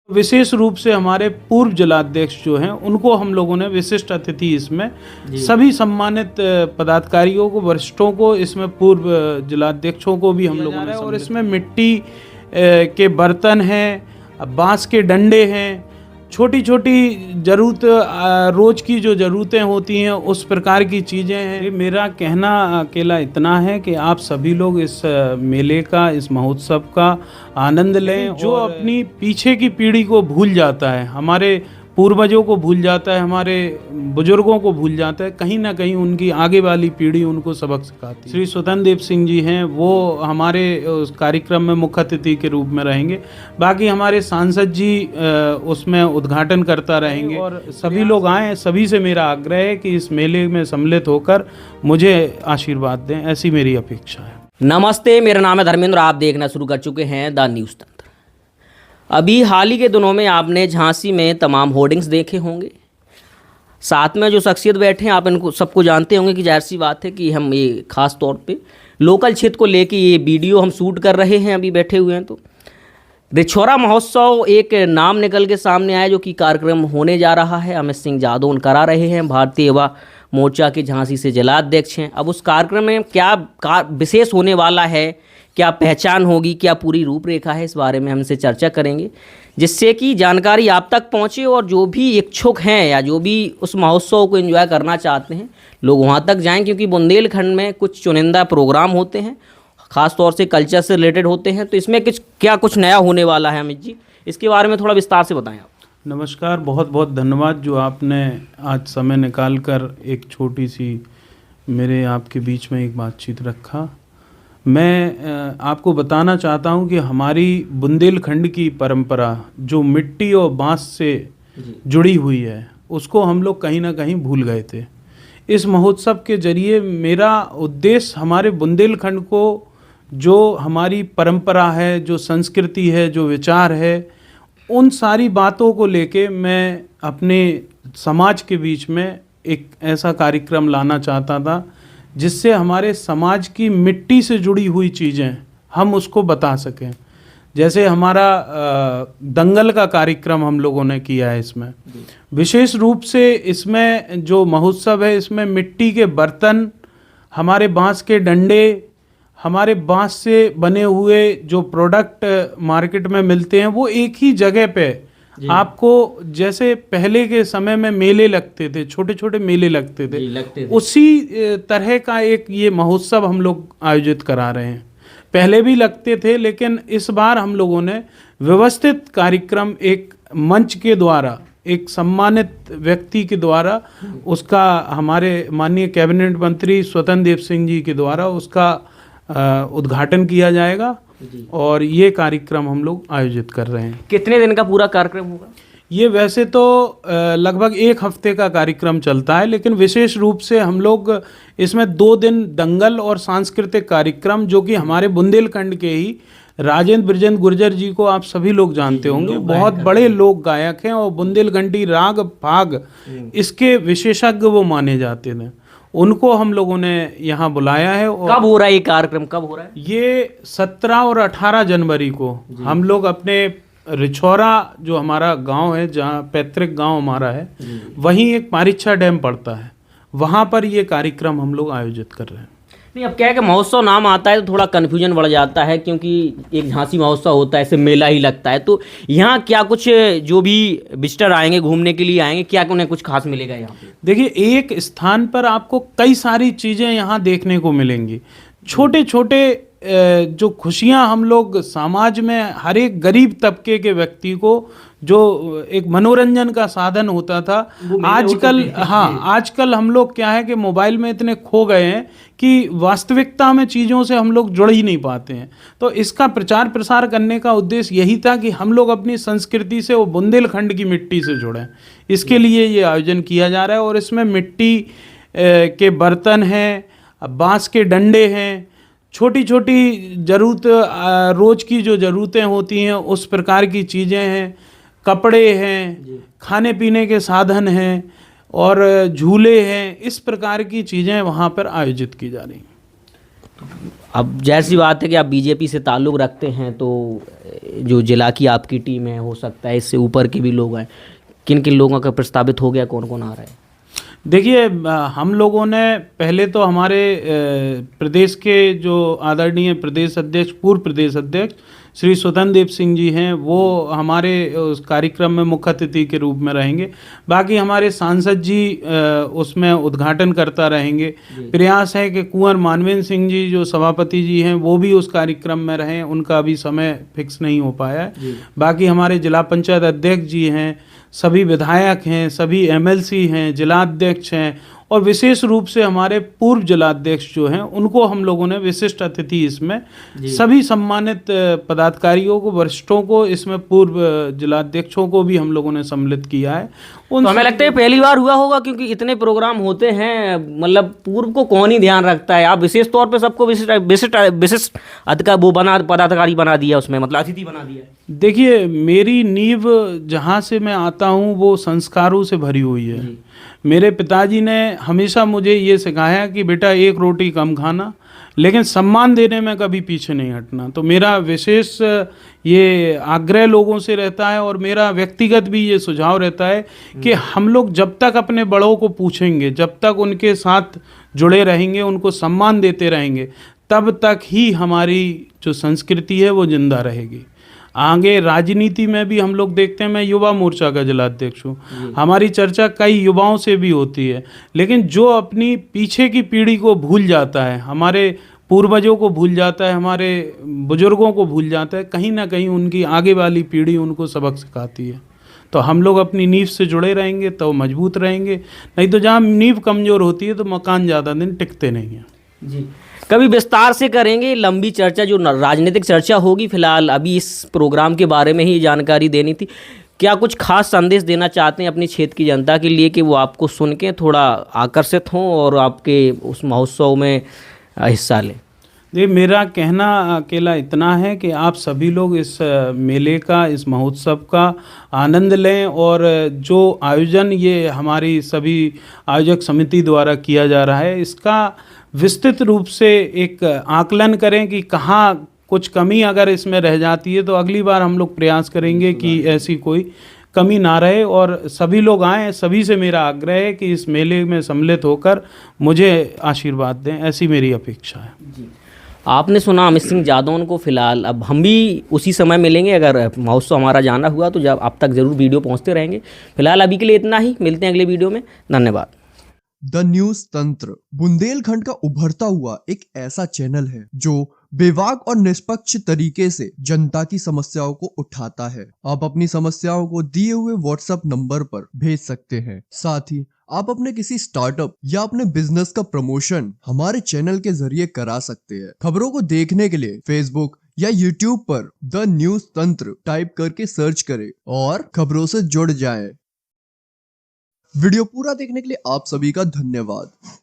विशेष रूप से हमारे पूर्व जिलाध्यक्ष जो हैं उनको हम लोगों ने विशिष्ट अतिथि इसमें सभी सम्मानित पदाधिकारियों को, वरिष्ठों को, इसमें पूर्व जिलाध्यक्षों को भी हम लोगों ने, और इसमें मिट्टी के बर्तन हैं, बांस के डंडे हैं, छोटी छोटी ज़रूरत, रोज़ की जो ज़रूरतें होती हैं उस प्रकार की चीज़ें हैं। मेरा कहना अकेला इतना है कि आप सभी लोग इस मेले का, इस महोत्सव का आनंद लें। जो अपनी पीछे की पीढ़ी को भूल जाता है, हमारे पूर्वजों को भूल जाता है, हमारे बुजुर्गों को भूल जाता है, कहीं ना कहीं उनकी आगे वाली पीढ़ी उनको सबक सिखाती है। श्री स्वतंत्र देव सिंह जी हैं, वो हमारे उस कार्यक्रम में मुख्य अतिथि के रूप में रहेंगे। बाकी हमारे सांसद जी उसमें उद्घाटन करता रहेंगे। और सभी लोग आएँ, सभी से मेरा आग्रह है कि इस मेले में सम्मिलित होकर मुझे आशीर्वाद दें, ऐसी मेरी अपेक्षा है। नमस्ते, मेरा नाम है धर्मेंद्र। आप देखना शुरू कर चुके हैं द न्यूज़ तंत्र। अभी हाल ही के दिनों में आपने झांसी में तमाम होर्डिंग्स देखे होंगे। साथ में जो शख्सियत बैठे हैं, आप इनको सबको जानते होंगे कि जाहिर सी बात है कि हम ये खास तौर पे लोकल क्षेत्र को लेके ये वीडियो हम शूट कर रहे हैं, अभी बैठे हुए हैं। तो रिछौरा महोत्सव एक नाम निकल के सामने आया जो कि कार्यक्रम होने जा रहा है। अमित सिंह जादौन करा रहे हैं, भारतीय युवा मोर्चा के झांसी से जिलाध्यक्ष हैं। अब उस कार्यक्रम में क्या विशेष होने वाला है, क्या पहचान होगी, क्या पूरी रूपरेखा है, इस बारे में हमसे चर्चा करेंगे, जिससे कि जानकारी आप तक पहुंचे और जो भी इच्छुक हैं या जो भी उस महोत्सव को एंजॉय करना चाहते हैं लोग वहां तक जाएं। क्योंकि बुंदेलखंड में कुछ चुनिंदा प्रोग्राम होते हैं, ख़ास तौर से कल्चर से रिलेटेड होते हैं। तो इसमें कुछ नया होने वाला है अमित जी, इसके बारे में थोड़ा विस्तार से बताएं आप। नमस्कार, बहुत बहुत धन्यवाद जो आपने आज समय निकाल कर एक छोटी सी मेरे आपके बीच में एक बातचीत रखा। मैं आपको बताना चाहता हूं कि हमारी बुंदेलखंड की परंपरा जो मिट्टी और बांस से जुड़ी हुई है, उसको हम लोग कहीं ना कहीं भूल गए थे। इस महोत्सव के जरिए मेरा उद्देश्य हमारे बुंदेलखंड को, जो हमारी परंपरा है, जो संस्कृति है, जो विचार है, उन सारी बातों को लेके मैं अपने समाज के बीच में एक ऐसा कार्यक्रम लाना चाहता था जिससे हमारे समाज की मिट्टी से जुड़ी हुई चीज़ें हम उसको बता सकें। जैसे हमारा दंगल का कार्यक्रम हम लोगों ने किया है। इसमें विशेष रूप से इसमें जो महोत्सव है, इसमें मिट्टी के बर्तन, हमारे बांस के डंडे, हमारे बांस से बने हुए जो प्रोडक्ट मार्केट में मिलते हैं, वो एक ही जगह पे आपको, जैसे पहले के समय में मेले लगते थे, छोटे छोटे मेले लगते थे, उसी तरह का एक ये महोत्सव हम लोग आयोजित करा रहे हैं। पहले भी लगते थे, लेकिन इस बार हम लोगों ने व्यवस्थित कार्यक्रम एक मंच के द्वारा, एक सम्मानित व्यक्ति के द्वारा, उसका हमारे माननीय कैबिनेट मंत्री स्वतंत्र देव सिंह जी के द्वारा उसका उद्घाटन किया जाएगा और ये कार्यक्रम हम लोग आयोजित कर रहे हैं। कितने दिन का पूरा कार्यक्रम होगा? ये वैसे तो लगभग 1 हफ्ते का कार्यक्रम चलता है, लेकिन विशेष रूप से हम लोग इसमें 2 दिन दंगल और सांस्कृतिक कार्यक्रम, जो कि हमारे बुंदेलखंड के ही राजेंद्र बृजेंद्र गुर्जर जी को आप सभी लोग जानते होंगे, बहुत बड़े लोक गायक हैं और बुंदेलखंडी राग फाग इसके विशेषज्ञ वो माने जाते थे। उनको हम लोगों ने यहाँ बुलाया है। और कब हो रहा है ये कार्यक्रम, कब हो रहा है? ये 17 और 18 जनवरी को हम लोग अपने रिछौरा, जो हमारा गांव है, जहाँ पैतृक गांव हमारा है, वहीं एक पारिच्छा डैम पड़ता है, वहाँ पर ये कार्यक्रम हम लोग आयोजित कर रहे हैं। नहीं, अब क्या है कि महोत्सव नाम आता है तो थोड़ा कन्फ्यूजन बढ़ जाता है, क्योंकि एक झांसी महोत्सव होता है, ऐसे मेला ही लगता है। तो यहाँ क्या कुछ जो भी विजिटर आएंगे, घूमने के लिए आएंगे, क्या उन्हें कुछ खास मिलेगा यहाँ पे? देखिए, एक स्थान पर आपको कई सारी चीज़ें यहाँ देखने को मिलेंगी। छोटे छोटे जो खुशियाँ हम लोग समाज में हर एक गरीब तबके के व्यक्ति को, जो एक मनोरंजन का साधन होता था, आजकल हम लोग क्या है कि मोबाइल में इतने खो गए हैं कि वास्तविकता में चीज़ों से हम लोग जुड़ ही नहीं पाते हैं। तो इसका प्रचार प्रसार करने का उद्देश्य यही था कि हम लोग अपनी संस्कृति से, वो बुंदेलखंड की मिट्टी से जुड़ें। इसके लिए ये आयोजन किया जा रहा है। और इसमें मिट्टी के बर्तन हैं, बांस के डंडे हैं, छोटी छोटी ज़रूरत, रोज़ की जो ज़रूरतें होती हैं उस प्रकार की चीज़ें हैं, कपड़े हैं, खाने पीने के साधन हैं और झूले हैं। इस प्रकार की चीज़ें वहाँ पर आयोजित की जा रही हैं। अब जैसी बात है कि आप बीजेपी से ताल्लुक़ रखते हैं, तो जो जिला की आपकी टीम है, हो सकता है इससे ऊपर के भी लोग हैं, किन किन लोगों का प्रस्तावित हो गया, कौन कौन आ रहा है? देखिए, हम लोगों ने पहले तो हमारे प्रदेश के जो आदरणीय प्रदेश अध्यक्ष, पूर्व प्रदेश अध्यक्ष श्री स्वतंत्र देव सिंह जी हैं, वो हमारे उस कार्यक्रम में मुख्य अतिथि के रूप में रहेंगे। बाकी हमारे सांसद जी उसमें उद्घाटन करता रहेंगे। प्रयास है कि कुंवर मानवेंद्र सिंह जी जो सभापति जी हैं वो भी उस कार्यक्रम में रहें, उनका अभी समय फिक्स नहीं हो पाया है। बाकी हमारे जिला पंचायत अध्यक्ष जी हैं, सभी विधायक हैं, सभी एमएलसी हैं, जिलाध्यक्ष हैं, और विशेष रूप से हमारे पूर्व जिलाध्यक्ष जो हैं उनको हम लोगों ने विशिष्ट अतिथि इसमें, सभी सम्मानित पदाधिकारियों को, वरिष्ठों को, इसमें पूर्व जिलाध्यक्षों को भी हम लोगों ने सम्मिलित किया है। तो हमें लगता है पहली बार हुआ होगा, क्योंकि इतने प्रोग्राम होते हैं, मतलब पूर्व को कौन ही ध्यान रखता है। आप विशेष तौर पे सबको विशिष्ट वो बना, पदाधिकारी बना दिया, उसमें मतलब अतिथि बना दिया। देखिए, मेरी नींव जहाँ से मैं आता हूँ वो संस्कारों से भरी हुई है। मेरे पिताजी ने हमेशा मुझे ये सिखाया कि बेटा एक रोटी कम खाना, लेकिन सम्मान देने में कभी पीछे नहीं हटना। तो मेरा विशेष ये आग्रह लोगों से रहता है, और मेरा व्यक्तिगत भी ये सुझाव रहता है कि हम लोग जब तक अपने बड़ों को पूछेंगे, जब तक उनके साथ जुड़े रहेंगे, उनको सम्मान देते रहेंगे, तब तक ही हमारी जो संस्कृति है वो जिंदा रहेगी। आगे राजनीति में भी हम लोग देखते हैं, मैं युवा मोर्चा का जिलाध्यक्ष हूँ, हमारी चर्चा कई युवाओं से भी होती है, लेकिन जो अपनी पीछे की पीढ़ी को भूल जाता है, हमारे पूर्वजों को भूल जाता है, हमारे बुजुर्गों को भूल जाता है, कहीं ना कहीं उनकी आगे वाली पीढ़ी उनको सबक सिखाती है। तो हम लोग अपनी नींव से जुड़े रहेंगे तो मजबूत रहेंगे, नहीं तो जहाँ नींव कमज़ोर होती है तो मकान ज़्यादा दिन टिकते नहीं हैं। जी, कभी विस्तार से करेंगे लंबी चर्चा, जो राजनीतिक चर्चा होगी। फिलहाल अभी इस प्रोग्राम के बारे में ही जानकारी देनी थी। क्या कुछ खास संदेश देना चाहते हैं अपने क्षेत्र की जनता के लिए, कि वो आपको सुन के थोड़ा आकर्षित हों और आपके उस महोत्सव में हिस्सा लें? देखिए, मेरा कहना अकेला इतना है कि आप सभी लोग इस मेले का, इस महोत्सव का आनंद लें, और जो आयोजन ये हमारी सभी आयोजक समिति द्वारा किया जा रहा है, इसका विस्तृत रूप से एक आकलन करें कि कहाँ कुछ कमी अगर इसमें रह जाती है तो अगली बार हम लोग प्रयास करेंगे कि ऐसी कोई कमी ना रहे, और सभी लोग आएँ। सभी से मेरा आग्रह है कि इस मेले में सम्मिलित होकर मुझे आशीर्वाद दें, ऐसी मेरी अपेक्षा है। जी, आपने सुना अमित सिंह जादौन को। फिलहाल अब हम भी उसी समय मिलेंगे, अगर महोत्सव हमारा जाना हुआ तो जब अब तक ज़रूर वीडियो पहुंचते रहेंगे। फिलहाल अभी के लिए इतना ही, मिलते हैं अगले वीडियो में। धन्यवाद। द न्यूज तंत्र बुंदेलखंड का उभरता हुआ एक ऐसा चैनल है जो बेबाक और निष्पक्ष तरीके से जनता की समस्याओं को उठाता है। आप अपनी समस्याओं को दिए हुए व्हाट्सएप नंबर पर भेज सकते हैं। साथ ही आप अपने किसी स्टार्टअप या अपने बिजनेस का प्रमोशन हमारे चैनल के जरिए करा सकते हैं। खबरों को देखने के लिए फेसबुक या यूट्यूब पर द न्यूज तंत्र टाइप करके सर्च करें और खबरों से जुड़ जाएं। वीडियो पूरा देखने के लिए आप सभी का धन्यवाद।